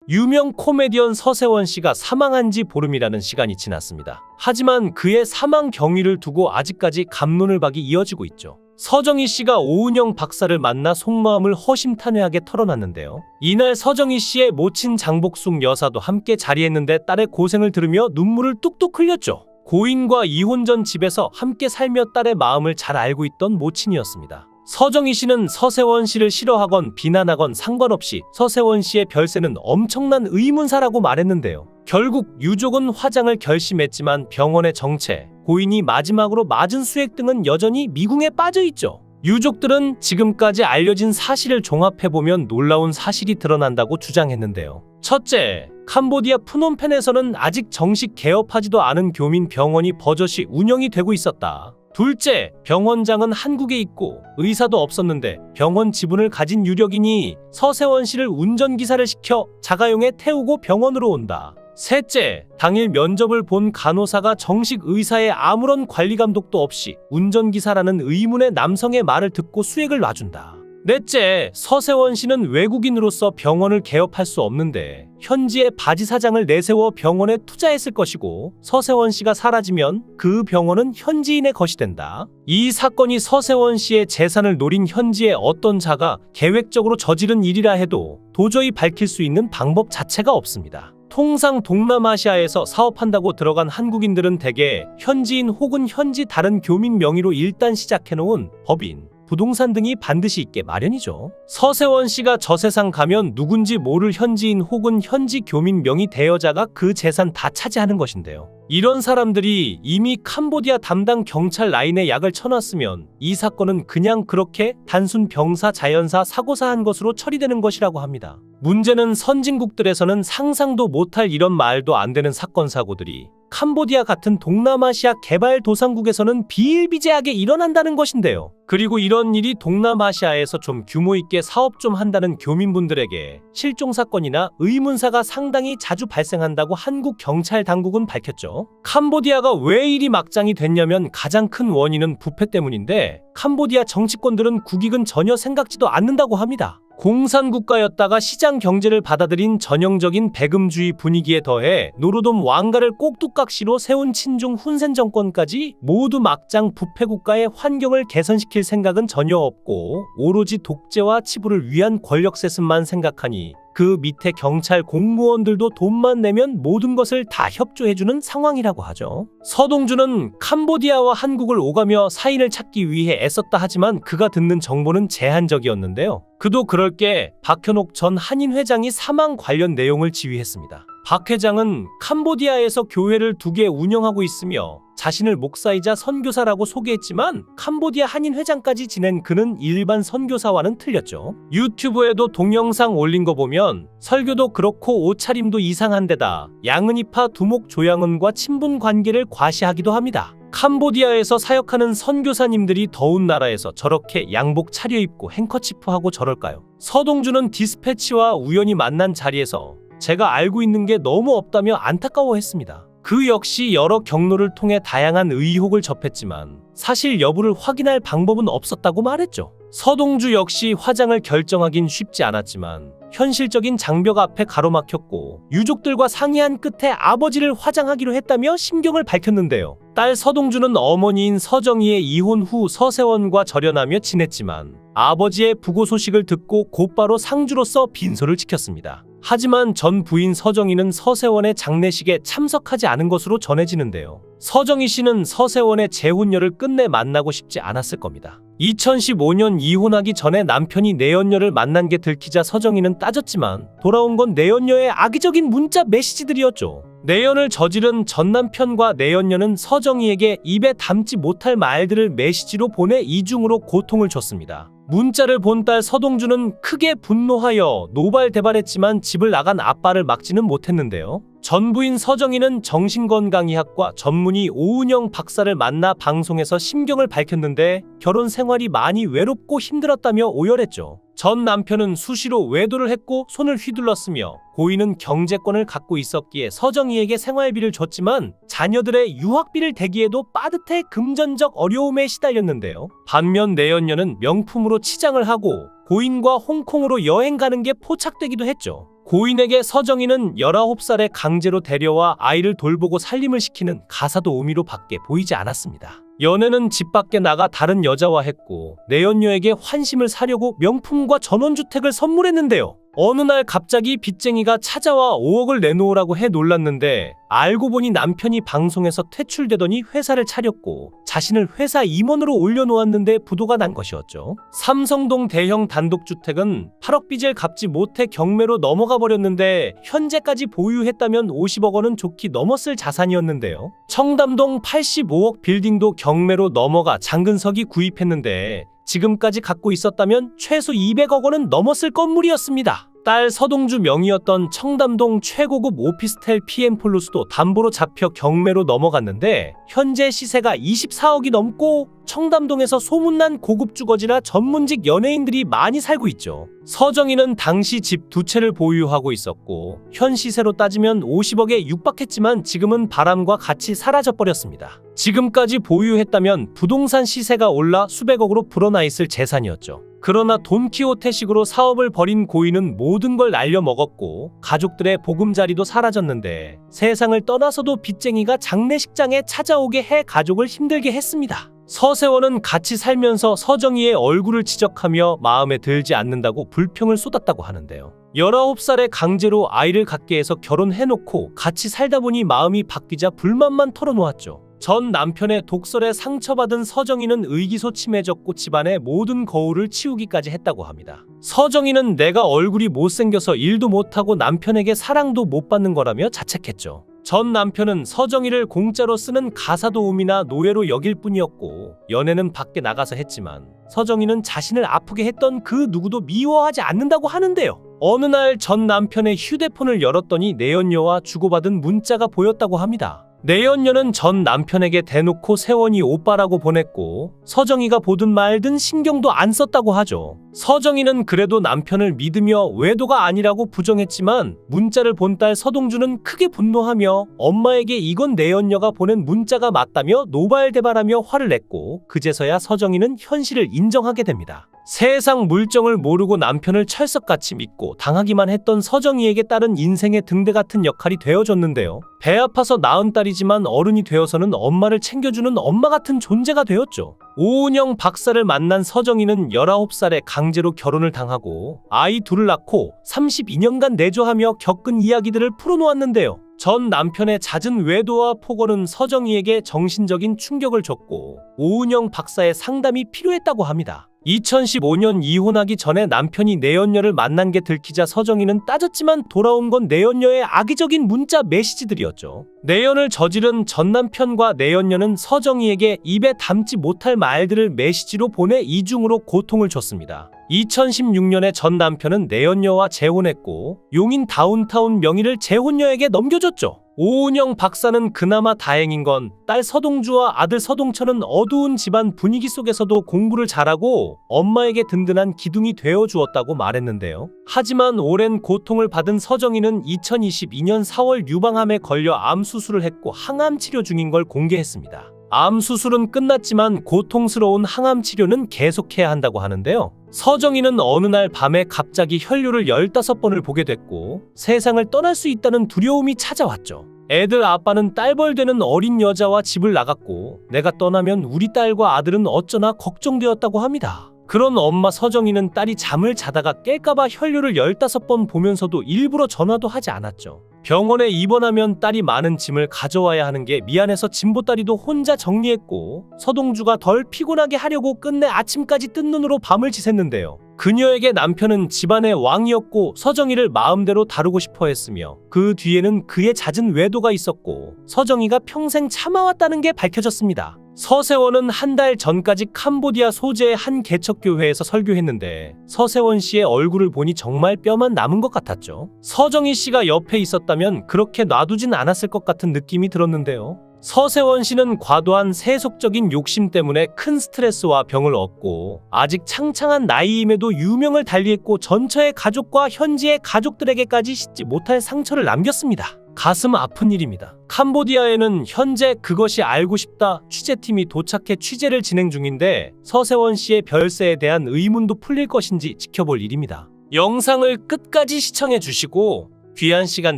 유명 코미디언 서세원 씨가 사망한 지 보름이라는 시간이 지났습니다. 하지만 그의 사망 경위를 두고 아직까지 갑론을박이 이어지고 있죠. 서정희 씨가 오은영 박사를 만나 속마음을 허심탄회하게 털어놨는데요. 이날 서정희 씨의 모친 장복숙 여사도 함께 자리했는데 딸의 고생을 들으며 눈물을 뚝뚝 흘렸죠. 고인과 이혼 전 집에서 함께 살며 딸의 마음을 잘 알고 있던 모친이었습니다. 서정희 씨는 서세원 씨를 싫어하건 비난하건 상관없이 서세원 씨의 별세는 엄청난 의문사라고 말했는데요. 결국 유족은 화장을 결심했지만 병원의 정체, 고인이 마지막으로 맞은 수액 등은 여전히 미궁에 빠져있죠. 유족들은 지금까지 알려진 사실을 종합해보면 놀라운 사실이 드러난다고 주장했는데요. 첫째, 캄보디아 프놈펜에서는 아직 정식 개업하지도 않은 교민 병원이 버젓이 운영이 되고 있었다. 둘째, 병원장은 한국에 있고 의사도 없었는데 병원 지분을 가진 유력인이 서세원 씨를 운전기사를 시켜 자가용에 태우고 병원으로 온다. 셋째, 당일 면접을 본 간호사가 정식 의사의 아무런 관리 감독도 없이 운전기사라는 의문의 남성의 말을 듣고 수액을 놔준다. 넷째, 서세원 씨는 외국인으로서 병원을 개업할 수 없는데 현지의 바지 사장을 내세워 병원에 투자했을 것이고 서세원 씨가 사라지면 그 병원은 현지인의 것이 된다. 이 사건이 서세원 씨의 재산을 노린 현지의 어떤 자가 계획적으로 저지른 일이라 해도 도저히 밝힐 수 있는 방법 자체가 없습니다. 통상 동남아시아에서 사업한다고 들어간 한국인들은 대개 현지인 혹은 현지 다른 교민 명의로 일단 시작해놓은 법인, 부동산 등이 반드시 있게 마련이죠. 서세원 씨가 저 세상 가면 누군지 모를 현지인 혹은 현지 교민 명의 대여자가 그 재산 다 차지하는 것인데요. 이런 사람들이 이미 캄보디아 담당 경찰 라인에 약을 쳐놨으면 이 사건은 그냥 그렇게 단순 병사, 자연사, 사고사 한 것으로 처리되는 것이라고 합니다. 문제는 선진국들에서는 상상도 못할 이런 말도 안 되는 사건 사고들이 캄보디아 같은 동남아시아 개발도상국에서는 비일비재하게 일어난다는 것인데요. 그리고 이런 일이 동남아시아에서 좀 규모 있게 사업 좀 한다는 교민분들에게 실종 사건이나 의문사가 상당히 자주 발생한다고 한국 경찰 당국은 밝혔죠. 캄보디아가 왜 일이 막장이 됐냐면 가장 큰 원인은 부패 때문인데 캄보디아 정치권들은 국익은 전혀 생각지도 않는다고 합니다. 공산국가였다가 시장 경제를 받아들인 전형적인 배금주의 분위기에 더해 노르돔 왕가를 꼭두각시로 세운 친중 훈센 정권까지 모두 막장 부패국가의 환경을 개선시킬 생각은 전혀 없고 오로지 독재와 치부를 위한 권력 세습만 생각하니 그 밑에 경찰 공무원들도 돈만 내면 모든 것을 다 협조해주는 상황이라고 하죠. 서동주는 캄보디아와 한국을 오가며 사인을 찾기 위해 애썼다 하지만 그가 듣는 정보는 제한적이었는데요. 그도 그럴 게 박현옥 전 한인 회장이 사망 관련 내용을 지휘했습니다. 박 회장은 캄보디아에서 교회를 2개 운영하고 있으며 자신을 목사이자 선교사라고 소개했지만 캄보디아 한인 회장까지 지낸 그는 일반 선교사와는 틀렸죠. 유튜브에도 동영상 올린 거 보면 설교도 그렇고 옷차림도 이상한 데다 양은이파 두목 조양은과 친분 관계를 과시하기도 합니다. 캄보디아에서 사역하는 선교사님들이 더운 나라에서 저렇게 양복 차려입고 행커치프하고 저럴까요? 서동주는 디스패치와 우연히 만난 자리에서 제가 알고 있는 게 너무 없다며 안타까워했습니다. 그 역시 여러 경로를 통해 다양한 의혹을 접했지만 사실 여부를 확인할 방법은 없었다고 말했죠. 서동주 역시 화장을 결정하긴 쉽지 않았지만 현실적인 장벽 앞에 가로막혔고 유족들과 상의한 끝에 아버지를 화장하기로 했다며 심경을 밝혔는데요. 딸 서동주는 어머니인 서정희의 이혼 후 서세원과 절연하며 지냈지만 아버지의 부고 소식을 듣고 곧바로 상주로서 빈소를 지켰습니다. 하지만 전 부인 서정희는 서세원의 장례식에 참석하지 않은 것으로 전해지는데요. 서정희 씨는 서세원의 재혼녀를 끝내 만나고 싶지 않았을 겁니다. 2015년 이혼하기 전에 남편이 내연녀를 만난 게 들키자 서정희는 따졌지만 돌아온 건 내연녀의 악의적인 문자 메시지들이었죠. 내연을 저지른 전 남편과 내연녀는 서정희에게 입에 담지 못할 말들을 메시지로 보내 이중으로 고통을 줬습니다. 문자를 본 딸 서동주는 크게 분노하여 노발대발했지만 집을 나간 아빠를 막지는 못했는데요. 전 부인 서정희는 정신건강의학과 전문의 오은영 박사를 만나 방송에서 심경을 밝혔는데 결혼 생활이 많이 외롭고 힘들었다며 오열했죠. 전 남편은 수시로 외도를 했고 손을 휘둘렀으며 고인은 경제권을 갖고 있었기에 서정희에게 생활비를 줬지만 자녀들의 유학비를 대기에도 빠듯해 금전적 어려움에 시달렸는데요. 반면 내연녀는 명품으로 치장을 하고 고인과 홍콩으로 여행 가는 게 포착되기도 했죠. 고인에게 서정희는 19살에 강제로 데려와 아이를 돌보고 살림을 시키는 가사도 의미로 밖에 보이지 않았습니다. 연애는 집 밖에 나가 다른 여자와 했고 내연녀에게 환심을 사려고 명품과 전원주택을 선물했는데요. 어느 날 갑자기 빚쟁이가 찾아와 5억을 내놓으라고 해 놀랐는데 알고 보니 남편이 방송에서 퇴출되더니 회사를 차렸고 자신을 회사 임원으로 올려놓았는데 부도가 난 것이었죠. 삼성동 대형 단독주택은 8억 빚을 갚지 못해 경매로 넘어가 버렸는데 현재까지 보유했다면 50억 원은 좋게 넘었을 자산이었는데요. 청담동 85억 빌딩도 경매로 넘어가 장근석이 구입했는데 지금까지 갖고 있었다면 최소 200억 원은 넘었을 건물이었습니다. 딸 서동주 명의였던 청담동 최고급 오피스텔 PM플러스도 담보로 잡혀 경매로 넘어갔는데 현재 시세가 24억이 넘고 청담동에서 소문난 고급 주거지라 전문직 연예인들이 많이 살고 있죠. 서정희는 당시 집 2채를 보유하고 있었고 현 시세로 따지면 50억에 육박했지만 지금은 바람과 같이 사라져버렸습니다. 지금까지 보유했다면 부동산 시세가 올라 수백억으로 불어나 있을 재산이었죠. 그러나 돈키호테식으로 사업을 벌인 고인은 모든 걸 날려먹었고 가족들의 보금자리도 사라졌는데 세상을 떠나서도 빚쟁이가 장례식장에 찾아오게 해 가족을 힘들게 했습니다. 서세원은 같이 살면서 서정희의 얼굴을 지적하며 마음에 들지 않는다고 불평을 쏟았다고 하는데요. 19살에 강제로 아이를 갖게 해서 결혼해놓고 같이 살다 보니 마음이 바뀌자 불만만 털어놓았죠. 전 남편의 독설에 상처받은 서정희는 의기소침해졌고 집안의 모든 거울을 치우기까지 했다고 합니다. 서정희는 내가 얼굴이 못생겨서 일도 못하고 남편에게 사랑도 못 받는 거라며 자책했죠. 전 남편은 서정희를 공짜로 쓰는 가사도우미나 노예로 여길 뿐이었고 연애는 밖에 나가서 했지만 서정희는 자신을 아프게 했던 그 누구도 미워하지 않는다고 하는데요. 어느 날 전 남편의 휴대폰을 열었더니 내연녀와 주고받은 문자가 보였다고 합니다. 내연녀는 전 남편에게 대놓고 세원이 오빠라고 보냈고 서정희가 보든 말든 신경도 안 썼다고 하죠. 서정희는 그래도 남편을 믿으며 외도가 아니라고 부정했지만 문자를 본 딸 서동주는 크게 분노하며 엄마에게 이건 내연녀가 보낸 문자가 맞다며 노발대발하며 화를 냈고 그제서야 서정희는 현실을 인정하게 됩니다. 세상 물정을 모르고 남편을 철석같이 믿고 당하기만 했던 서정희에게 딸은 인생의 등대 같은 역할이 되어줬는데요. 배 아파서 낳은 딸이지만 어른이 되어서는 엄마를 챙겨주는 엄마 같은 존재가 되었죠. 오은영 박사를 만난 서정희는 19살에 강제로 결혼을 당하고 아이 둘을 낳고 32년간 내조하며 겪은 이야기들을 풀어놓았는데요. 전 남편의 잦은 외도와 폭언은 서정희에게 정신적인 충격을 줬고 오은영 박사의 상담이 필요했다고 합니다. 2015년 이혼하기 전에 남편이 내연녀를 만난 게 들키자 서정희는 따졌지만 돌아온 건 내연녀의 악의적인 문자 메시지들이었죠. 내연을 저지른 전 남편과 내연녀는 서정희에게 입에 담지 못할 말들을 메시지로 보내 이중으로 고통을 줬습니다. 2016년에 전 남편은 내연녀와 재혼했고 용인 다운타운 명의를 재혼녀에게 넘겨줬죠. 오은영 박사는 그나마 다행인 건 딸 서동주와 아들 서동철은 어두운 집안 분위기 속에서도 공부를 잘하고 엄마에게 든든한 기둥이 되어주었다고 말했는데요. 하지만 오랜 고통을 받은 서정희는 2022년 4월 유방암에 걸려 암 수술을 했고 항암 치료 중인 걸 공개했습니다. 암 수술은 끝났지만 고통스러운 항암 치료는 계속해야 한다고 하는데요. 서정희는 어느 날 밤에 갑자기 혈류를 15번을 보게 됐고 세상을 떠날 수 있다는 두려움이 찾아왔죠. 애들 아빠는 딸벌되는 어린 여자와 집을 나갔고 내가 떠나면 우리 딸과 아들은 어쩌나 걱정되었다고 합니다. 그런 엄마 서정희는 딸이 잠을 자다가 깰까봐 혈류를 15번 보면서도 일부러 전화도 하지 않았죠. 병원에 입원하면 딸이 많은 짐을 가져와야 하는 게 미안해서 짐보따리도 혼자 정리했고 서동주가 덜 피곤하게 하려고 끝내 아침까지 뜬 눈으로 밤을 지샜는데요. 그녀에게 남편은 집안의 왕이었고 서정희를 마음대로 다루고 싶어 했으며 그 뒤에는 그의 잦은 외도가 있었고 서정희가 평생 참아왔다는 게 밝혀졌습니다. 서세원은 한 달 전까지 캄보디아 소재의 한 개척교회에서 설교했는데 서세원 씨의 얼굴을 보니 정말 뼈만 남은 것 같았죠. 서정희 씨가 옆에 있었다면 그렇게 놔두진 않았을 것 같은 느낌이 들었는데요. 서세원 씨는 과도한 세속적인 욕심 때문에 큰 스트레스와 병을 얻고 아직 창창한 나이임에도 유명을 달리했고 전처의 가족과 현지의 가족들에게까지 씻지 못할 상처를 남겼습니다. 가슴 아픈 일입니다. 캄보디아에는 현재 그것이 알고 싶다 취재팀이 도착해 취재를 진행 중인데 서세원 씨의 별세에 대한 의문도 풀릴 것인지 지켜볼 일입니다. 영상을 끝까지 시청해 주시고 귀한 시간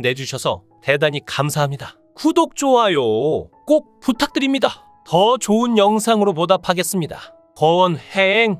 내주셔서 대단히 감사합니다. 구독, 좋아요 꼭 부탁드립니다. 더 좋은 영상으로 보답하겠습니다. 거원행